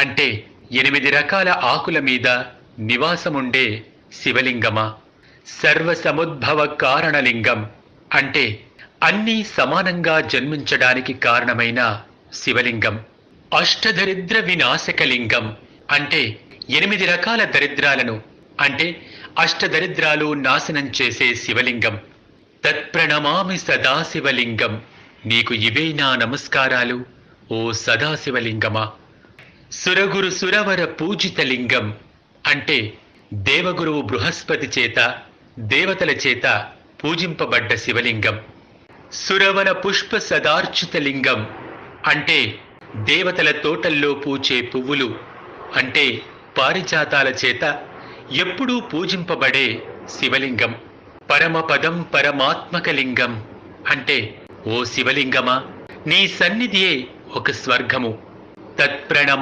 అంటే 8 రకాల ఆకుల మీద నివాసముండే శివలింగమా? సర్వసముద్భవ కారణలింగం అంటే అన్నీ సమానంగా జన్మించడానికి కారణమైన శివలింగం. అష్టదరిద్ర వినాశకలింగం అంటే 8 రకాల దరిద్రాలను అంటే అష్టదరిద్రాలు నాశనం చేసే శివలింగం. తత్ప్రణమామి సదాశివలింగం. నీకు ఇవే నా నమస్కారాలు ఓ సదాశివలింగమా. సురగురు సురవర పూజితలింగం అంటే దేవగురువు బృహస్పతి చేత దేవతల చేత పూజింపబడ్డ శివలింగం. సురవన పుష్ప సదార్చితలింగం అంటే దేవతల తోటల్లో పూచే పువ్వులు అంటే పారిజాతాల చేత ఎప్పుడూ పూజింపబడే శివలింగం. పరమపదం పరమాత్మకలింగం అంటే ఓ శివలింగమా, నీ సన్నిధియే ఒక స్వర్గము. తత్ప్రణమా